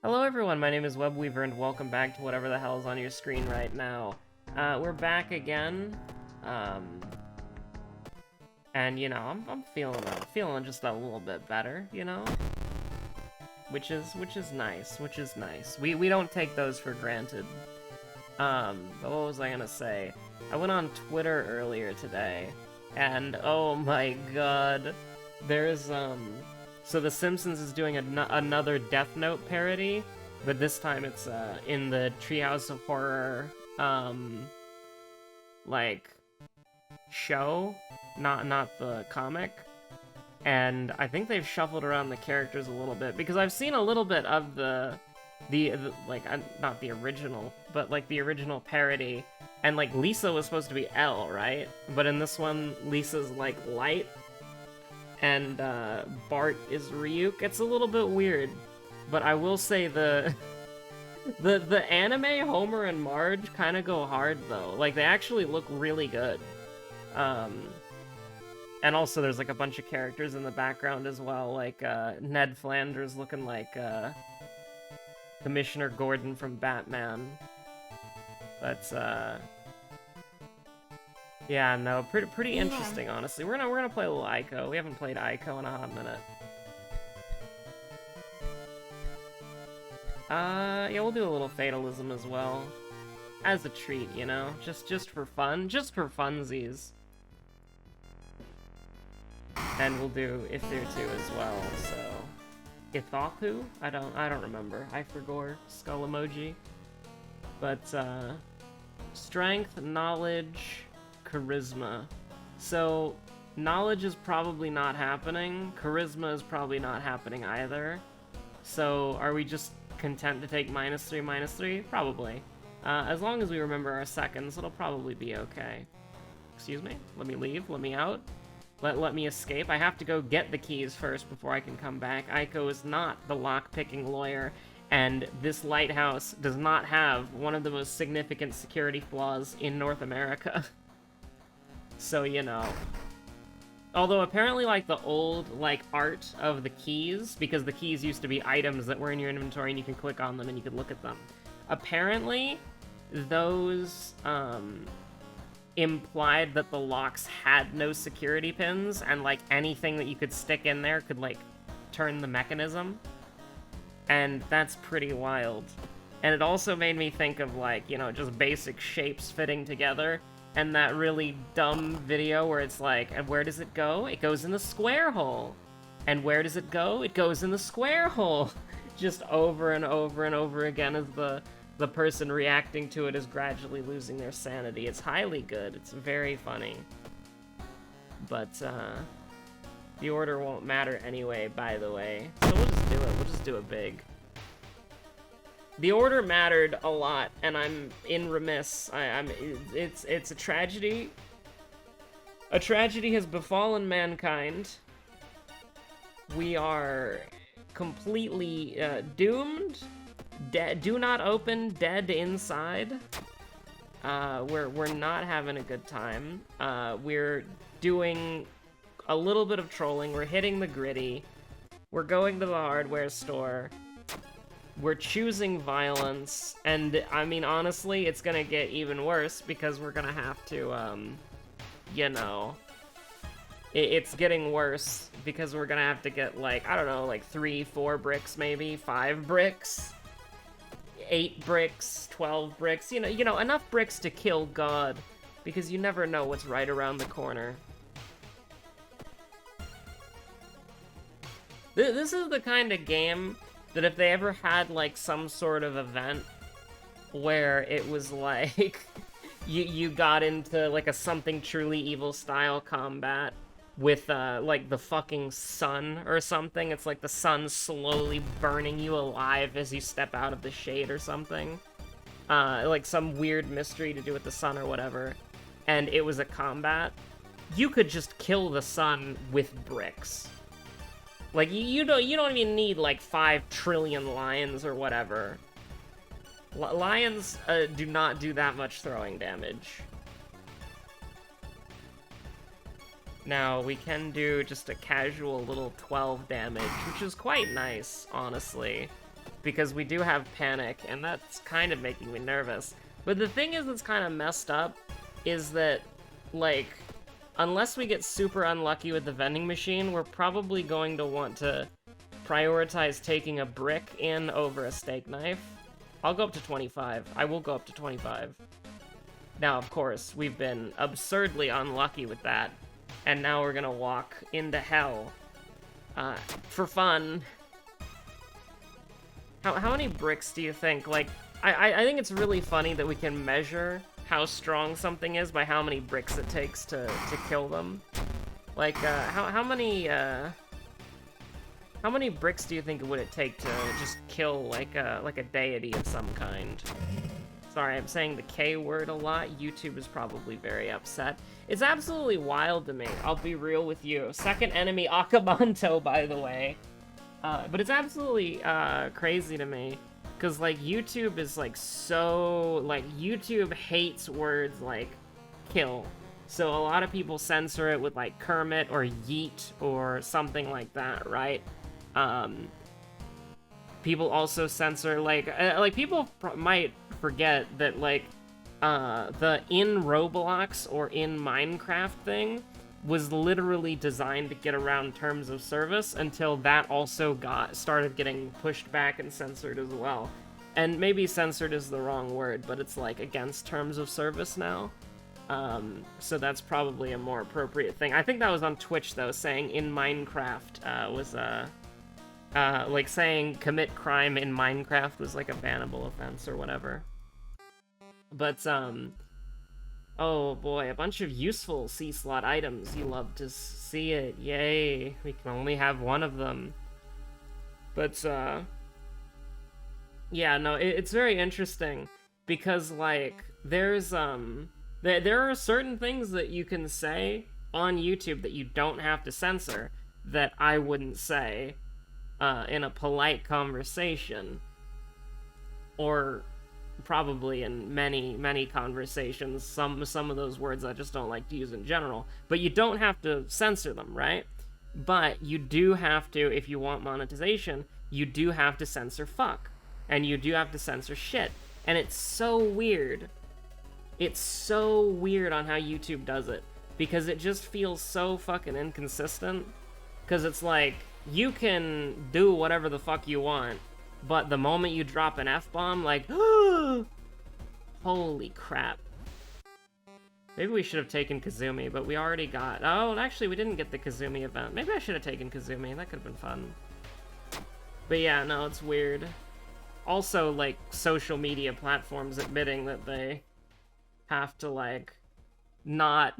Hello everyone, my name is Webweaver and welcome back to whatever the hell is on your screen right now. We're back again, um, and you know, I'm feeling just a little bit better, you know? Which is nice. We don't take those for granted. But what was I gonna say? I went on Twitter earlier today, and oh my god, there's, so The Simpsons is doing another Death Note parody, but this time it's, in the Treehouse of Horror, like, show, not the comic. And I think they've shuffled around the characters a little bit, because I've seen a little bit of the like, not the original, but, like, the original parody, and, like, Lisa was supposed to be L, right? But in this one, Lisa's, like, Light, and Bart is Ryuk. It's a little bit weird, but I will say the anime Homer and Marge kind of go hard though. Like they actually look really good. And also there's like a bunch of characters in the background as well, like Ned Flanders looking like Commissioner Gordon from Batman. But yeah, no, pretty interesting, honestly. We're gonna play a little Ico. We haven't played Ico in a hot minute. Yeah, we'll do a little Fatalism as well, as a treat, you know, just for fun, just for funsies. And we'll do Ithir 2 as well. So, Ithaku? I don't remember. I forgot. Skull emoji. But strength, knowledge, charisma. So, knowledge is probably not happening. Charisma is probably not happening either. So, are we just content to take -3/-3? Probably. As long as we remember our seconds, it'll probably be okay. Excuse me? Let me leave? Let me out? Let me escape? I have to go get the keys first before I can come back. Aiko is not the lock-picking lawyer, and this lighthouse does not have one of the most significant security flaws in North America. So, you know. Although apparently, like, the old, like, art of the keys, because the keys used to be items that were in your inventory and you can click on them and you could look at them. Apparently, those, implied that the locks had no security pins, and, like, anything that you could stick in there could, like, turn the mechanism. And that's pretty wild. And it also made me think of, like, you know, just basic shapes fitting together. And that really dumb video where it's like, and where does it go? It goes in the square hole. And where does it go? It goes in the square hole. Just over and over and over again as the person reacting to it is gradually losing their sanity. It's highly good. It's very funny. But, the order won't matter anyway, by the way. So we'll just do it. We'll just do it big. The order mattered a lot, and I'm in remiss. It's a tragedy. A tragedy has befallen mankind. We are completely doomed. Do not open, dead inside. We're not having a good time. We're doing a little bit of trolling. We're hitting the gritty. We're going to the hardware store. We're choosing violence, and I mean, honestly, it's gonna get even worse because we're gonna have to, you know, it's getting worse because we're gonna have to get, like, I don't know, like 3, 4 bricks, maybe 5 bricks, 8 bricks, 12 bricks, you know, enough bricks to kill God, because you never know what's right around the corner. This is the kind of game that if they ever had, like, some sort of event where it was, like, you got into, like, a Something Truly Evil style combat with, like, the fucking sun or something. It's like the sun slowly burning you alive as you step out of the shade or something. Like, some weird mystery to do with the sun or whatever. And it was a combat. You could just kill the sun with bricks. Like, you don't even need, like, 5 trillion lions or whatever. Lions do not do that much throwing damage. Now, we can do just a casual little 12 damage, which is quite nice, honestly. because we do have panic, and that's kind of making me nervous. But the thing is that's kind of messed up is that, like, unless we get super unlucky with the vending machine, we're probably going to want to prioritize taking a brick in over a steak knife. I'll go up to 25. I will go up to 25. Now, of course, we've been absurdly unlucky with that, and now we're gonna walk into hell for fun. How many bricks do you think? Like, I think it's really funny that we can measure how strong something is by how many bricks it takes to kill them. Like, how many bricks do you think would it take to just kill like a deity of some kind? Sorry, I'm saying the K word a lot. YouTube is probably very upset. It's absolutely wild to me. I'll be real with you. Second enemy Akamanto, by the way. But it's absolutely crazy to me. Because, like, YouTube is, like, so... Like, YouTube hates words like kill. So a lot of people censor it with, like, Kermit or yeet or something like that, right? People also censor, like people might forget that, like, the in Roblox or in Minecraft thing was literally designed to get around terms of service until that also started getting pushed back and censored as well. And maybe censored is the wrong word, but it's, like, against terms of service now. So that's probably a more appropriate thing. I think that was on Twitch, though, saying in Minecraft was, like, saying commit crime in Minecraft was, like, a bannable offense or whatever. But, oh boy, a bunch of useful C-slot items. You love to see it. Yay. We can only have one of them. But, yeah, no, it's very interesting because, like, there's, there are certain things that you can say on YouTube that you don't have to censor that I wouldn't say in a polite conversation, or probably in many conversations. Some of those words I just don't like to use in general, but you don't have to censor them, right? But you do have to, if you want monetization, you do have to censor fuck, and you do have to censor shit, and it's so weird. It's so weird on how YouTube does it, because it just feels so fucking inconsistent, because it's like, you can do whatever the fuck you want, but the moment you drop an F-bomb, like, holy crap. Maybe we should have taken Kazumi, but we already got... Oh, actually, we didn't get the Kazumi event. Maybe I should have taken Kazumi. That could have been fun. But yeah, no, it's weird. Also, like, social media platforms admitting that they have to, like, not...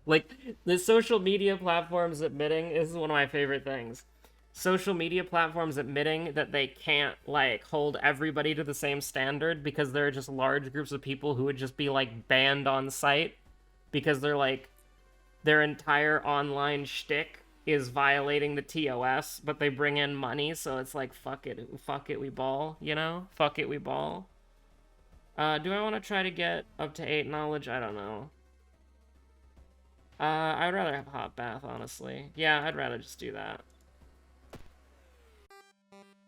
Like, the social media platforms admitting... This is one of my favorite things. Social media platforms admitting that they can't, like, hold everybody to the same standard because there are just large groups of people who would just be, like, banned on site because they're, like, their entire online shtick is violating the TOS, but they bring in money, so it's like, fuck it, we ball, you know? Fuck it, we ball. Do I want to try to get up to 8 knowledge? I don't know. I'd rather have a hot bath, honestly. Yeah, I'd rather just do that.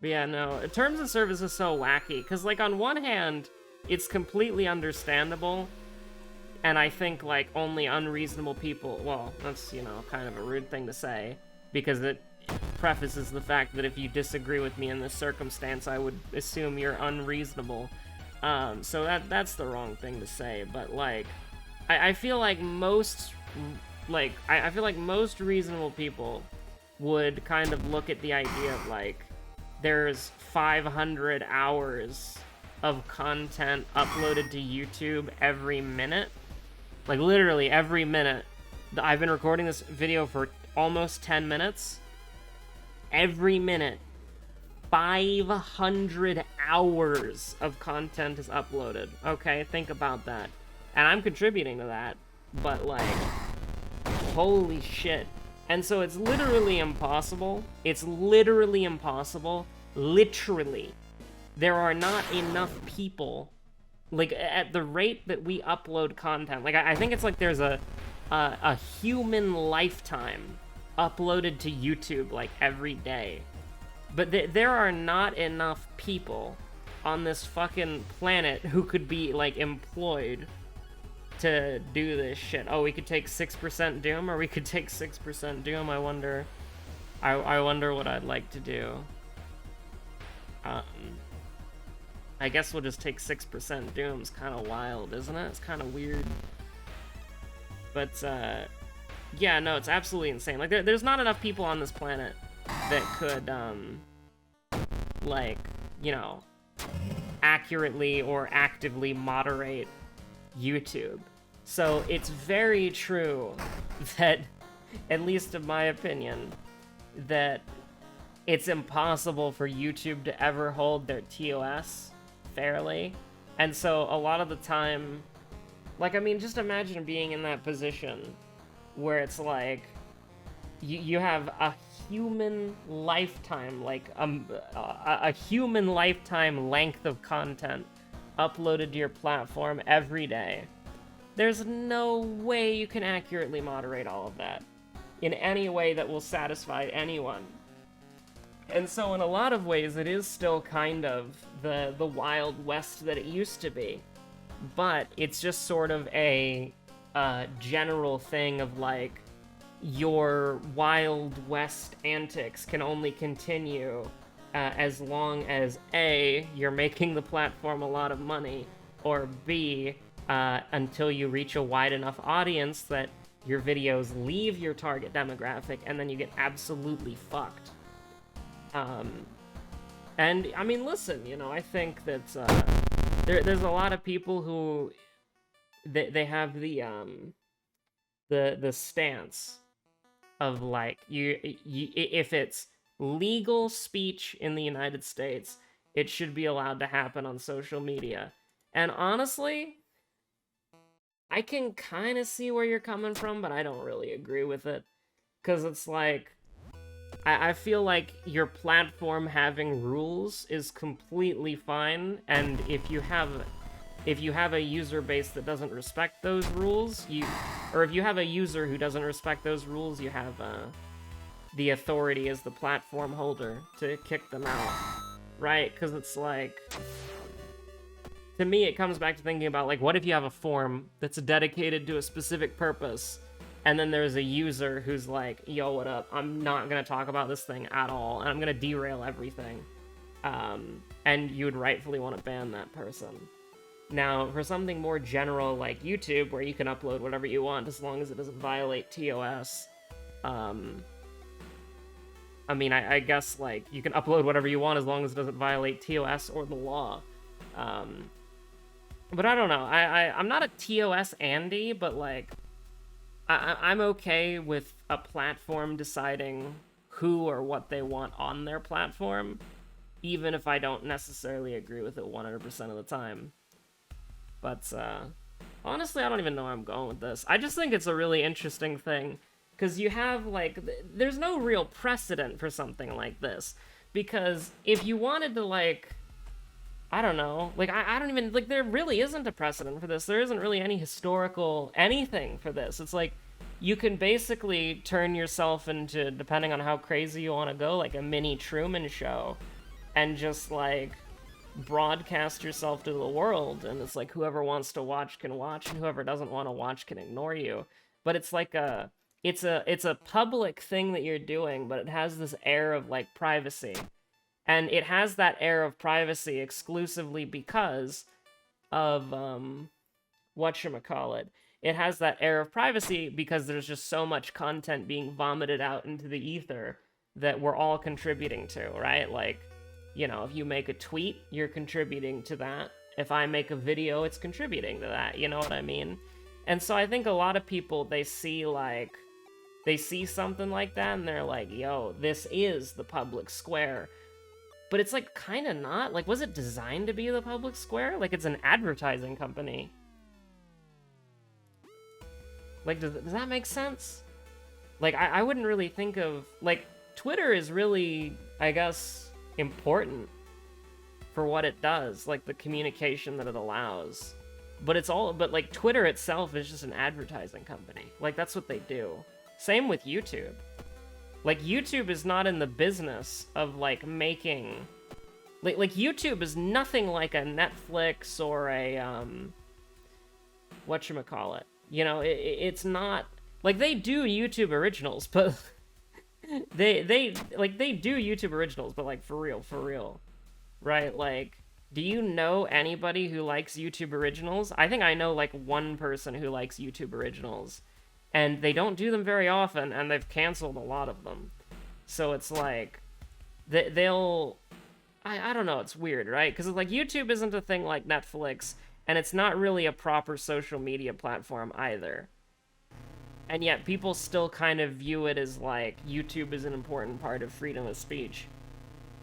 But yeah, no, terms of service is so wacky, because, like, on one hand, it's completely understandable, and I think, like, only unreasonable people, well, that's, you know, kind of a rude thing to say, because it prefaces the fact that if you disagree with me in this circumstance, I would assume you're unreasonable. So that's the wrong thing to say, but, like, I feel like most, like, I feel like most reasonable people would kind of look at the idea of, like, there's 500 hours of content uploaded to YouTube every minute. Like, literally every minute. I've been recording this video for almost 10 minutes. Every minute, 500 hours of content is uploaded. Okay, think about that. And I'm contributing to that, but, like, holy shit. And so it's literally impossible. It's literally impossible. Literally. There are not enough people, like, at the rate that we upload content. Like, I think it's like there's a human lifetime uploaded to YouTube, like, every day. But there are not enough people on this fucking planet who could be, like, employed to do this shit. Oh, we could take 6% Doom, or we could take 6% Doom. I wonder what I'd like to do. I guess we'll just take 6% Doom. It's kind of wild, isn't it? It's kind of weird. But, yeah, no, it's absolutely insane. Like, there's not enough people on this planet that could, like, you know, accurately or actively moderate YouTube. So it's very true that, at least in my opinion, that it's impossible for YouTube to ever hold their TOS fairly. And so a lot of the time, like, I mean, just imagine being in that position where it's like, you have a human lifetime, like, a human lifetime length of content uploaded to your platform every day. There's no way you can accurately moderate all of that in any way that will satisfy anyone. And so in a lot of ways, it is still kind of the Wild West that it used to be. But it's just sort of a general thing of, like, your Wild West antics can only continue as long as A, you're making the platform a lot of money, or B, until you reach a wide enough audience that your videos leave your target demographic, and then you get absolutely fucked. And, I mean, listen, you know, I think that there's a lot of people who they have the stance of, like, you if it's legal speech in the United States, it should be allowed to happen on social media. And honestly, I can kind of see where you're coming from, but I don't really agree with it. Because it's like, I feel like your platform having rules is completely fine, and if you have a user base that doesn't respect those rules, or if you have a user who doesn't respect those rules, you have the authority as the platform holder to kick them out, right? Because it's like, to me, it comes back to thinking about, like, what if you have a forum that's dedicated to a specific purpose, and then there's a user who's like, yo, what up? I'm not going to talk about this thing at all, and I'm going to derail everything. And you would rightfully want to ban that person. Now, for something more general like YouTube, where you can upload whatever you want as long as it doesn't violate TOS, I mean, I guess, like, you can upload whatever you want as long as it doesn't violate TOS or the law. But I don't know. I'm not a TOS Andy, but, like, I'm okay with a platform deciding who or what they want on their platform, even if I don't necessarily agree with it 100% of the time. But, honestly, I don't even know where I'm going with this. I just think it's a really interesting thing, because you have, like, there's no real precedent for something like this. Because if you wanted to, like, I don't know, like, I don't even, like, there really isn't a precedent for this. There isn't really any historical anything for this. It's like, you can basically turn yourself into, depending on how crazy you want to go, like a mini Truman Show, and just, like, broadcast yourself to the world, and it's like, whoever wants to watch can watch, and whoever doesn't want to watch can ignore you. But it's like it's a public thing that you're doing, but it has this air of, like, privacy. And it has that air of privacy exclusively because of, whatchamacallit. It has that air of privacy because there's just so much content being vomited out into the ether that we're all contributing to, right? Like, you know, if you make a tweet, you're contributing to that. If I make a video, it's contributing to that, you know what I mean? And so I think a lot of people, they see something like that, and they're like, yo, this is the public square. But it's, like, kind of not. Like, was it designed to be the public square? Like, it's an advertising company. Like, does that make sense? Like, I wouldn't really think of, like, Twitter is really, I guess, important for what it does, like, the communication that it allows. But like, Twitter itself is just an advertising company. Like, that's what they do. Same with YouTube. Like, YouTube is not in the business of, like, making... Like, YouTube is nothing like a Netflix or a, whatchamacallit. You know, it's not... Like, they do YouTube originals, but... they do YouTube originals, but, like, for real. Right? Like, do you know anybody who likes YouTube originals? I think I know, like, one person who likes YouTube originals. And they don't do them very often, and they've canceled a lot of them. So it's like... They'll... I don't know, it's weird, right? Because, like, YouTube isn't a thing like Netflix, and it's not really a proper social media platform either. And yet, people still kind of view it as, like, YouTube is an important part of freedom of speech.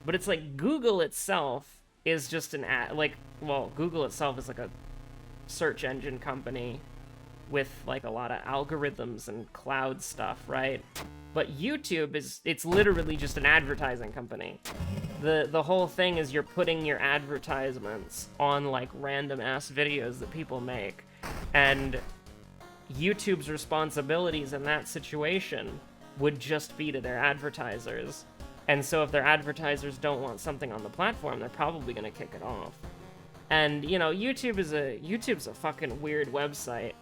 But it's like, Google itself is just an Google itself is like a search engine company with, like, a lot of algorithms and cloud stuff, right? But YouTube it's literally just an advertising company. The whole thing is you're putting your advertisements on, like, random-ass videos that people make. And YouTube's responsibilities in that situation would just be to their advertisers. And so if their advertisers don't want something on the platform, they're probably going to kick it off. And, you know, YouTube's a fucking weird website.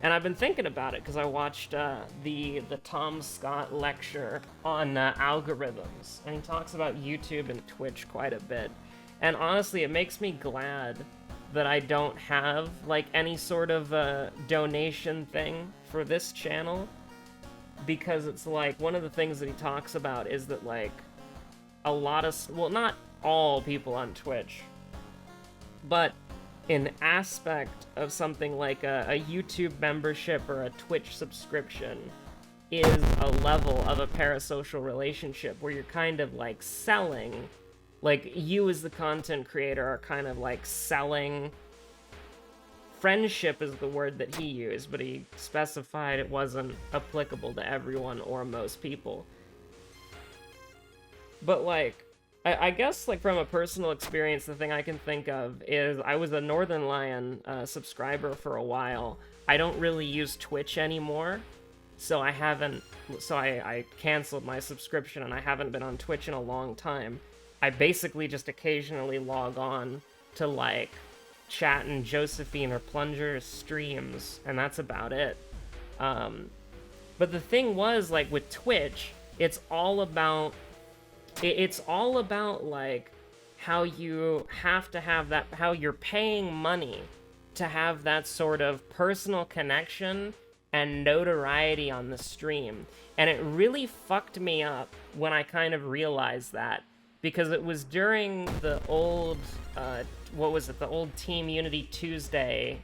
And I've been thinking about it because I watched the Tom Scott lecture on algorithms, and he talks about YouTube and Twitch quite a bit. And honestly, it makes me glad that I don't have, like, any sort of donation thing for this channel, because it's like, one of the things that he talks about is that, like, a lot of, well, not all people on Twitch, but an aspect of something like a YouTube membership or a Twitch subscription is a level of a parasocial relationship where you're kind of, like, selling, like, you as the content creator are kind of, like, selling. Friendship is the word that he used, but he specified it wasn't applicable to everyone or most people. But, like, I guess, like, from a personal experience, the thing I can think of is I was a Northern Lion subscriber for a while. I don't really use Twitch anymore, so I canceled my subscription, and I haven't been on Twitch in a long time. I basically just occasionally log on to, like, chat in Josephine or Plunger's streams, and that's about it. But the thing was, like, with Twitch, it's all about, like, how you have to have that, how you're paying money to have that sort of personal connection and notoriety on the stream. And it really fucked me up when I kind of realized that, because it was during the old, the old Team Unity Tuesday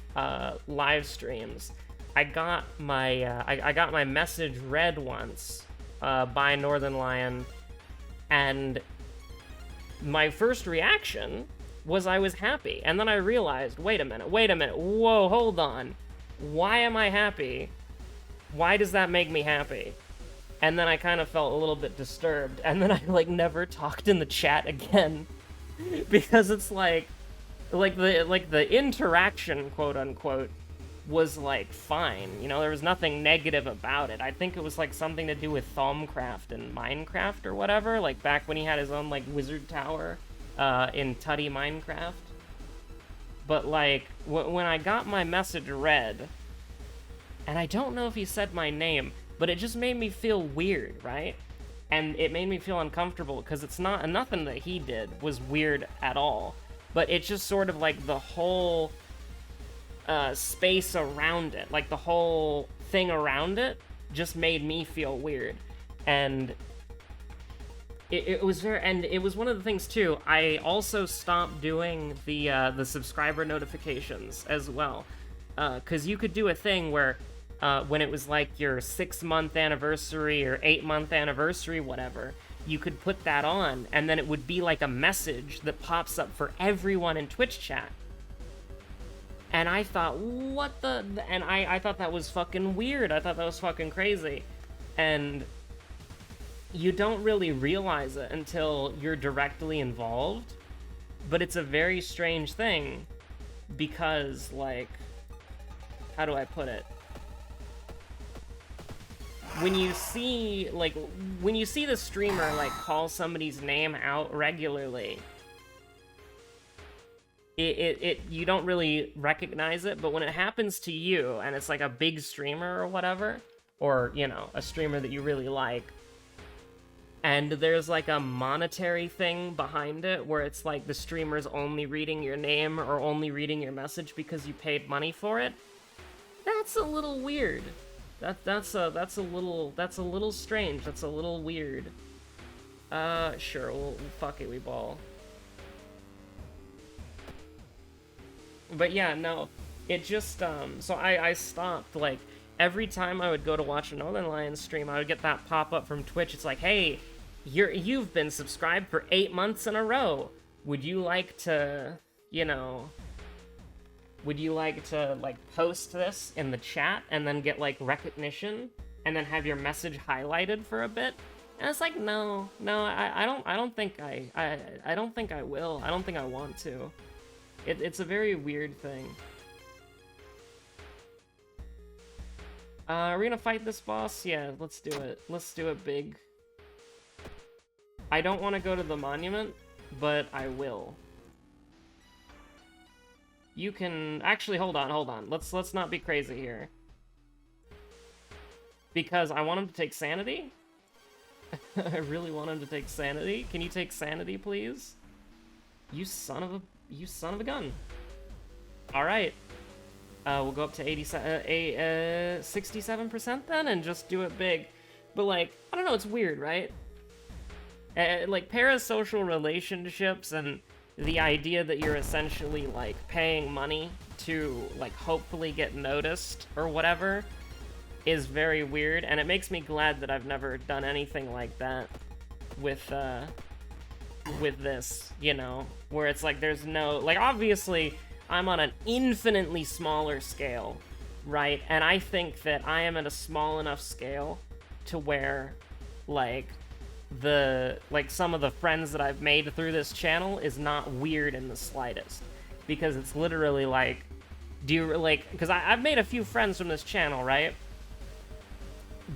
live streams. I got my message read once by Northern Lion, and my first reaction was I was happy. And then I realized, wait a minute, whoa, hold on. Why am I happy? Why does that make me happy? And then I kind of felt a little bit disturbed, and then I, like, never talked in the chat again. Because it's like the interaction, quote unquote, was, like, fine. You know, there was nothing negative about it. I think it was, like, something to do with Thaumcraft and Minecraft or whatever, like, back when he had his own, like, wizard tower in Tutty Minecraft. But, like, when I got my message read, and I don't know if he said my name, but it just made me feel weird, right? And it made me feel uncomfortable, because it's nothing that he did was weird at all. But it's just sort of, like, the whole space around it, like, the whole thing around it just made me feel weird. And it was very, and it was one of the things too, I also stopped doing the subscriber notifications as well, because you could do a thing where when it was like your 6-month anniversary or 8-month anniversary, whatever, you could put that on, and then it would be like a message that pops up for everyone in Twitch chat. And I thought, what the... And I thought that was fucking weird. I thought that was fucking crazy. And you don't really realize it until you're directly involved. But it's a very strange thing. Because, like... How do I put it? when you see, like, when you see the streamer, like, call somebody's name out regularly, you don't really recognize it, but when it happens to you, and it's like a big streamer or whatever, or, you know, a streamer that you really like, and there's like a monetary thing behind it, where it's like the streamer's only reading your name or only reading your message because you paid money for it, that's a little weird. That's a little strange. That's a little weird. Sure, we'll fuck it, we ball. But yeah, no, it just, so I stopped, like, every time I would go to watch a Northern Lions stream, I would get that pop-up from Twitch. It's like, hey, you've been subscribed for 8 months in a row. Would you like to, you know, like, post this in the chat and then get, like, recognition and then have your message highlighted for a bit? And it's like, no, I don't think I don't think I will. I don't think I want to. It's a very weird thing. Are we gonna fight this boss? Yeah, let's do it. Let's do it big. I don't want to go to the monument, but I will. You can... Actually, hold on. Let's not be crazy here. Because I want him to take sanity. I really want him to take sanity. Can you take sanity, please? You son of a gun. Alright. We'll go up to 67% then and just do it big. But, like, I don't know, it's weird, right? Like, parasocial relationships and the idea that you're essentially, like, paying money to, like, hopefully get noticed or whatever is very weird, and it makes me glad that I've never done anything like that with this, you know? Where it's like, there's no... Like, obviously, I'm on an infinitely smaller scale, right? And I think that I am at a small enough scale to where, like, some of the friends that I've made through this channel is not weird in the slightest. Because it's literally like, do you, like... Because I've made a few friends from this channel, right?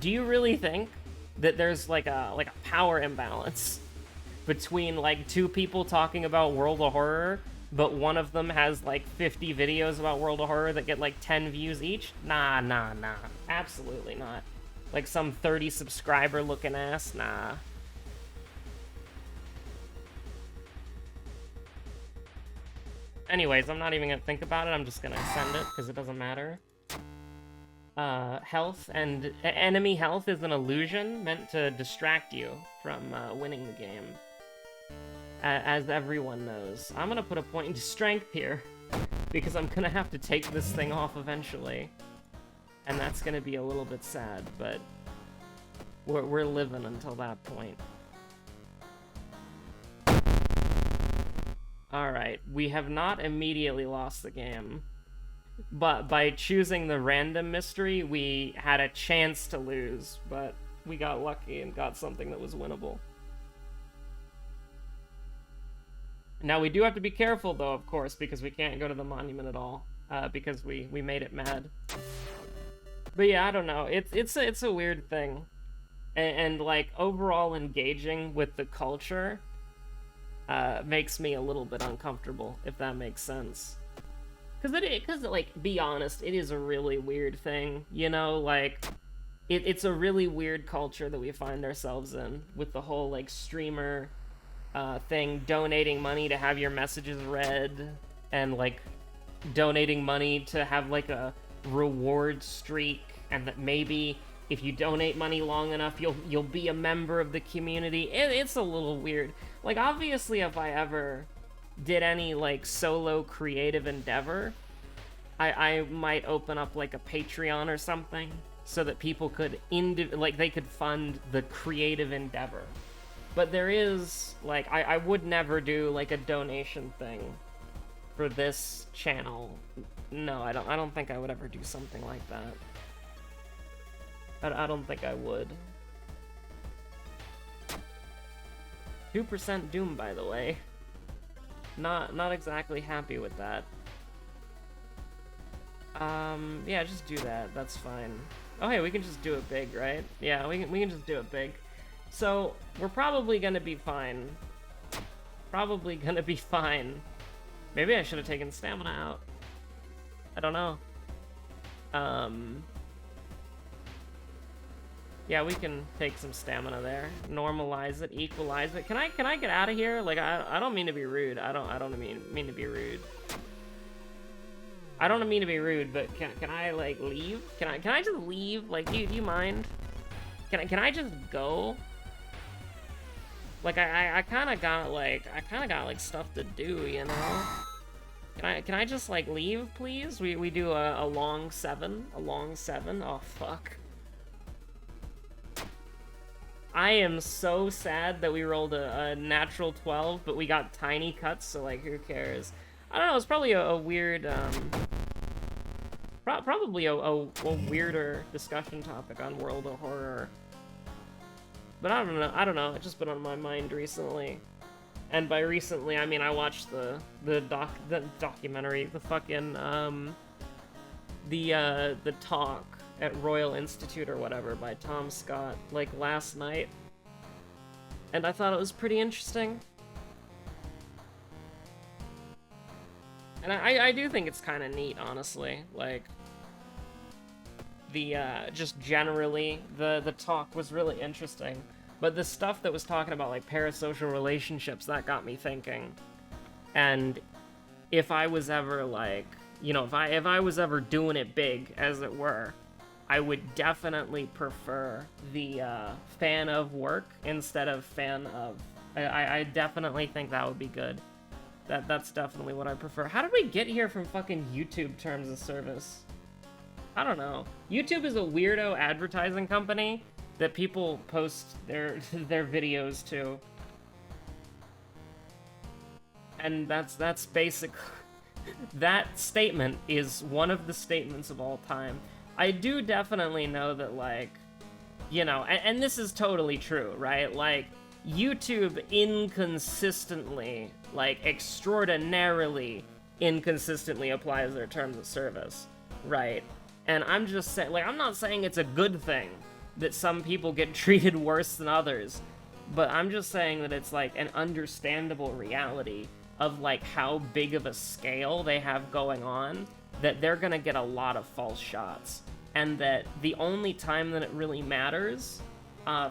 Do you really think that there's, like a power imbalance between, like, two people talking about World of Horror, but one of them has, like, 50 videos about World of Horror that get, like, 10 views each? Nah. Absolutely not. Like, some 30 subscriber looking ass? Nah. Anyways, I'm not even gonna think about it. I'm just gonna send it, because it doesn't matter. Health and enemy health is an illusion meant to distract you from winning the game. As everyone knows. I'm gonna put a point into strength here, because I'm gonna have to take this thing off eventually. And that's gonna be a little bit sad, but we're living until that point. Alright, we have not immediately lost the game. But by choosing the random mystery, we had a chance to lose, but we got lucky and got something that was winnable. Now, we do have to be careful, though, of course, because we can't go to the monument at all, because we made it mad. But yeah, I don't know. It's a weird thing. And like, overall engaging with the culture makes me a little bit uncomfortable, if that makes sense. Because, like, be honest, it is a really weird thing, you know? Like, it's a really weird culture that we find ourselves in, with the whole, like, streamer thing, donating money to have your messages read, and, like, donating money to have, like, a reward streak, and that maybe if you donate money long enough, you'll be a member of the community. It's a little weird. Like, obviously, if I ever did any, like, solo creative endeavor, I might open up, like, a Patreon or something, so that people could, they could fund the creative endeavor. But there is, like, I would never do, like, a donation thing for this channel. No, I don't think I would ever do something like that. I don't think I would. 2% Doom, by the way. Not exactly happy with that. Yeah, just do that. That's fine. Oh, hey, we can just do it big, right? Yeah, we can just do it big. So, we're probably gonna be fine. Probably gonna be fine. Maybe I should have taken stamina out. I don't know. Yeah, we can take some stamina there. Normalize it, equalize it. Can I get out of here? Like, I don't mean to be rude. I don't mean to be rude. I don't mean to be rude, but can I like leave? Can I just leave? Like, do you mind? Can I just go? Like, I kind of got like stuff to do, you know? Can I just like leave, please? We do a long 7, Oh fuck. I am so sad that we rolled a natural 12, but we got tiny cuts, so like who cares? I don't know, it's probably a weird probably a weirder discussion topic on World of Horror. But I don't know, it's just been on my mind recently. And by recently, I mean I watched the documentary, the fucking the talk at Royal Institute or whatever by Tom Scott, like last night. And I thought it was pretty interesting. And I do think it's kind of neat, honestly. Like, the, just generally, the talk was really interesting. But the stuff that was talking about, like, parasocial relationships, that got me thinking. And if I was ever, like, you know, if I was ever doing it big, as it were, I would definitely prefer the, fan of work instead of fan of... I definitely think that would be good. That's definitely what I prefer. How did we get here from fucking YouTube terms of service? I don't know. YouTube is a weirdo advertising company that people post their videos to. And that's basic. That statement is one of the statements of all time. I do definitely know that, like, you know, and this is totally true, right? Like, YouTube inconsistently, like, extraordinarily inconsistently applies their terms of service, right? And I'm just saying, like, I'm not saying it's a good thing that some people get treated worse than others, but I'm just saying that it's, like, an understandable reality of, like, how big of a scale they have going on, that they're gonna get a lot of false shots, and that the only time that it really matters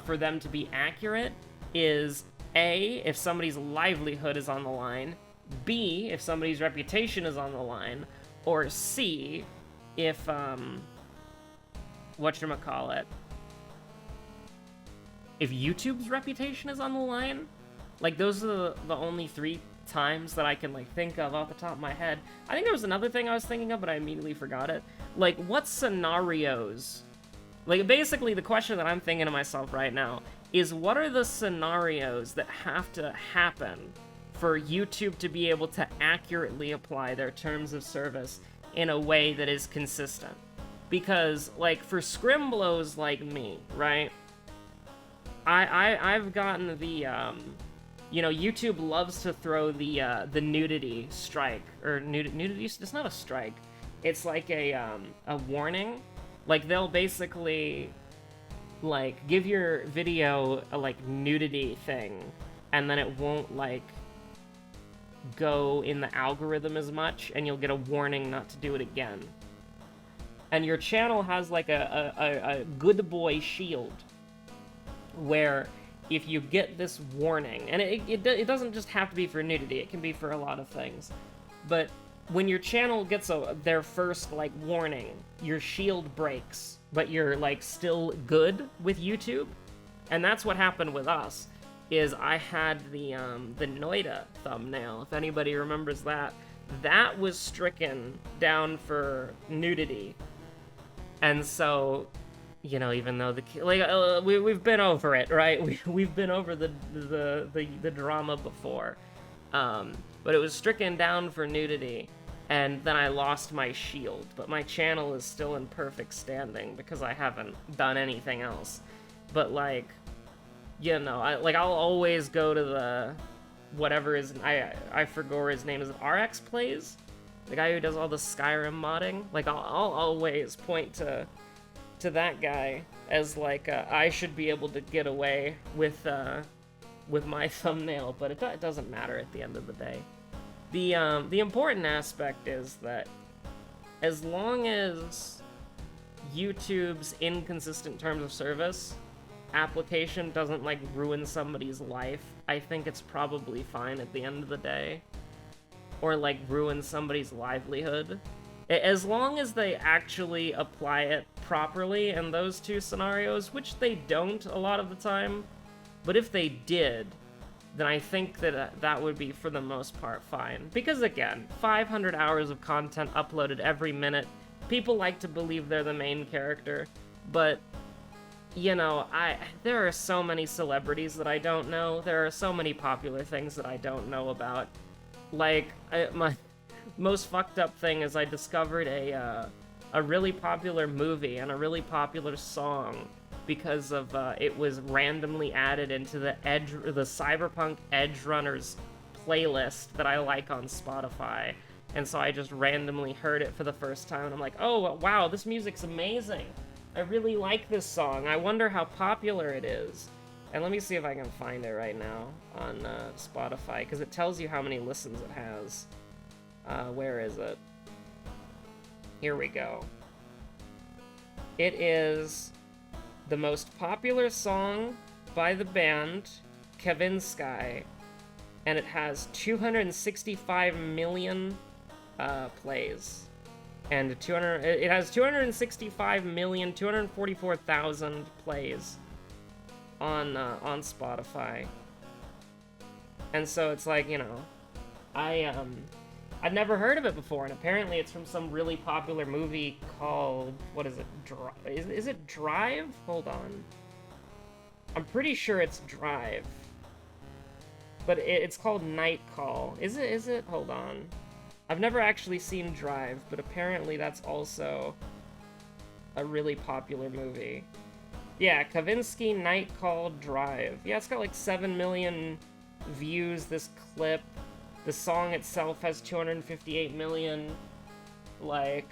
for them to be accurate is A, if somebody's livelihood is on the line, B, if somebody's reputation is on the line, or C, if, whatchamacallit, if YouTube's reputation is on the line. Like, those are the only 3 times that I can, like, think of off the top of my head. I think there was another thing I was thinking of, but I immediately forgot it. Like, what scenarios... Like, basically, the question that I'm thinking to myself right now is, what are the scenarios that have to happen for YouTube to be able to accurately apply their terms of service in a way that is consistent? Because, like, for scrimblows like me, right, I've gotten the, you know, YouTube loves to throw the nudity strike, or nudity, it's not a strike, it's like a warning. Like, they'll basically, like, give your video a, like, nudity thing, and then it won't, like, go in the algorithm as much, and you'll get a warning not to do it again. And your channel has, like, a good boy shield, where if you get this warning, and it doesn't just have to be for nudity, it can be for a lot of things, but when your channel gets their first, like, warning, your shield breaks, but you're, like, still good with YouTube. And that's what happened with us, is I had the Noida thumbnail, if anybody remembers that. That was stricken down for nudity. And so, you know, even though we've been over it, right? We've been over the drama before. But it was stricken down for nudity, and then I lost my shield, but my channel is still in perfect standing because I haven't done anything else. But, like, you know, I'll always go to the, whatever is, I forgot his name, is it RX Plays? The guy who does all the Skyrim modding? Like, I'll always point to to that guy as like I should be able to get away with my thumbnail, but it doesn't matter at the end of the day. The important aspect is that as long as YouTube's inconsistent terms of service application doesn't like ruin somebody's life, I think it's probably fine at the end of the day. Or like ruin somebody's livelihood. As long as they actually apply it properly in those two scenarios, which they don't a lot of the time, but if they did, then I think that that would be, for the most part, fine. Because again, 500 hours of content uploaded every minute. People like to believe they're the main character, but, you know, there are so many celebrities that I don't know. There are so many popular things that I don't know about. Like, my most fucked up thing is I discovered a really popular movie and a really popular song because of it was randomly added into the Cyberpunk Edge Runners playlist that I like on Spotify, and so I just randomly heard it for the first time, and I'm like, oh wow, this music's amazing. I really like this song. I wonder how popular it is. And let me see if I can find it right now on Spotify, because it tells you how many listens it has. Where is it? Here we go. It is the most popular song by the band Kavinsky, and it has 265 million plays. And it has 265,244,000 plays on Spotify. And so it's like, you know, I'd never heard of it before, and apparently it's from some really popular movie called, what is it, is it Drive? Hold on. I'm pretty sure it's Drive. But it's called Night Call. Is it? Hold on. I've never actually seen Drive, but apparently that's also a really popular movie. Yeah, Kavinsky Night Call Drive. Yeah, it's got like 7 million views, this clip. The song itself has 258 million. Like,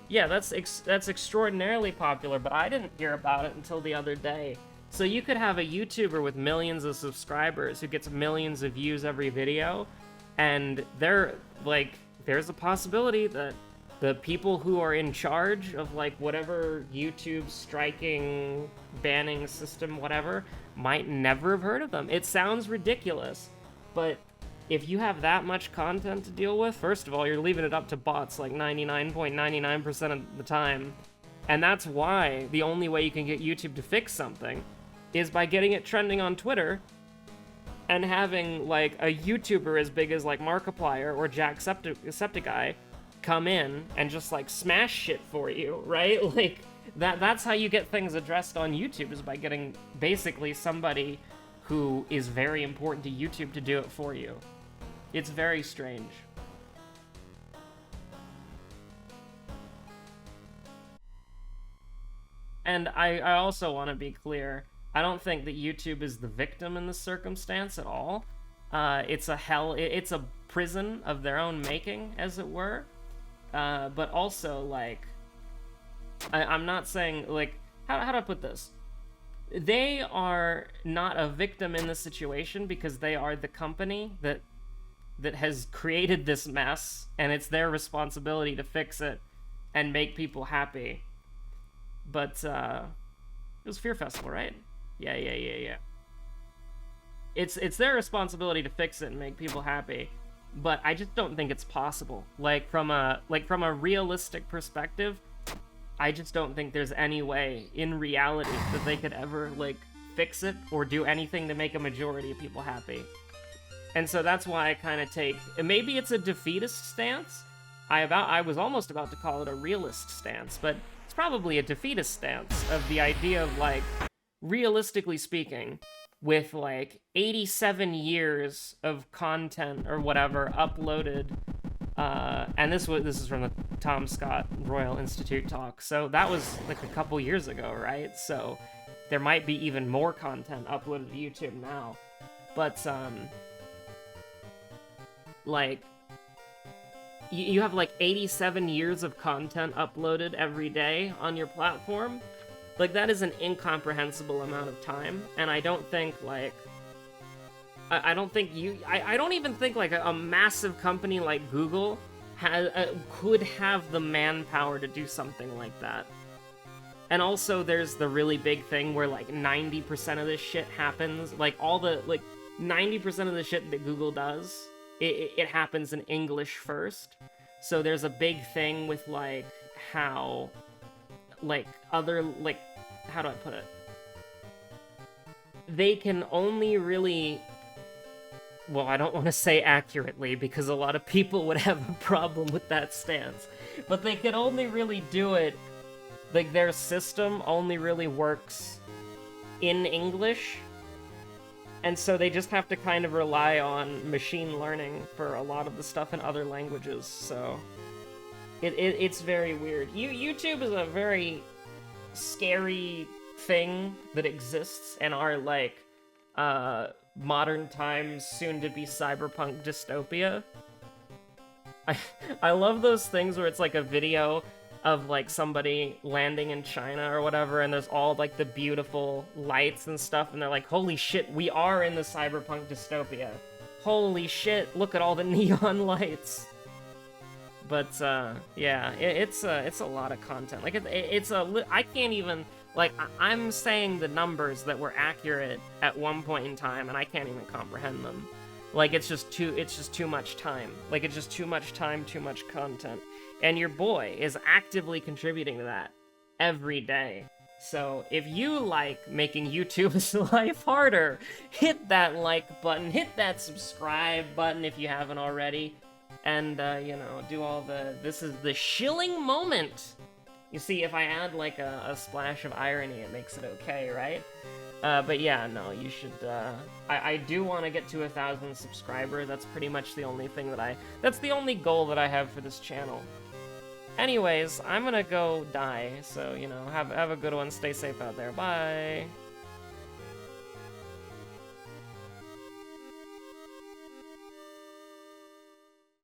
yeah, that's extraordinarily popular, but I didn't hear about it until the other day. So you could have a YouTuber with millions of subscribers who gets millions of views every video, and there's a possibility that the people who are in charge of, like, whatever YouTube striking, banning system, whatever, might never have heard of them. It sounds ridiculous, but if you have that much content to deal with, first of all, you're leaving it up to bots like 99.99% of the time. And that's why the only way you can get YouTube to fix something is by getting it trending on Twitter and having, like, a YouTuber as big as, like, Markiplier or Jacksepticeye come in and just, like, smash shit for you, right? Like, that's how you get things addressed on YouTube, is by getting basically somebody who is very important to YouTube to do it for you. It's very strange. And I also want to be clear, I don't think that YouTube is the victim in this circumstance at all. It's a prison of their own making, as it were. But also, like, I'm not saying, like, how do I put this? They are not a victim in this situation because they are the company that has created this mess, and it's their responsibility to fix it and make people happy. But, it was Fear Festival, right? Yeah. It's their responsibility to fix it and make people happy, but I just don't think it's possible. Like, from a realistic perspective, I just don't think there's any way, in reality, that they could ever, like, fix it or do anything to make a majority of people happy. And so that's why I kind of take... Maybe it's a defeatist stance. I was almost about to call it a realist stance, but it's probably a defeatist stance of the idea of, like, realistically speaking, with, like, 87 years of content or whatever uploaded... and this is from the Tom Scott Royal Institute talk, so that was like a couple years ago, right? So there might be even more content uploaded to YouTube now, but like, you have like 87 years of content uploaded every day on your platform. Like, that is an incomprehensible amount of time, and I don't think, like, I don't think I don't even think, like, a massive company like Google could have the manpower to do something like that. And also, there's the really big thing where, like, 90% of this shit happens, like, 90% of the shit that Google does, it happens in English first. So there's a big thing with, like, how, like, other, like, how do I put it? They can only really... Well, I don't want to say accurately, because a lot of people would have a problem with that stance. But they can only really do it... Like, their system only really works in English, and so they just have to kind of rely on machine learning for a lot of the stuff in other languages, so... It's very weird. YouTube is a very scary thing that exists in our, like, modern times, soon-to-be cyberpunk dystopia. I love those things where it's like a video of, like, somebody landing in China or whatever, and there's all, like, the beautiful lights and stuff, and they're like, holy shit, we are in the cyberpunk dystopia. Holy shit, look at all the neon lights. But, yeah, it's a lot of content. Like, I can't even, like, I'm saying the numbers that were accurate at one point in time, and I can't even comprehend them. Like, it's just too much time. Like, it's just too much time, too much content. And your boy is actively contributing to that every day. So, if you like making YouTube's life harder, hit that like button, hit that subscribe button if you haven't already, and, you know, do all the... This is the shilling moment! You see, if I add, like, a splash of irony, it makes it okay, right? But yeah, no, you should, I do want to get to 1,000 subscribers. That's pretty much the only thing that that's the only goal that I have for this channel. Anyways, I'm gonna go die, so, you know, have a good one, stay safe out there, bye!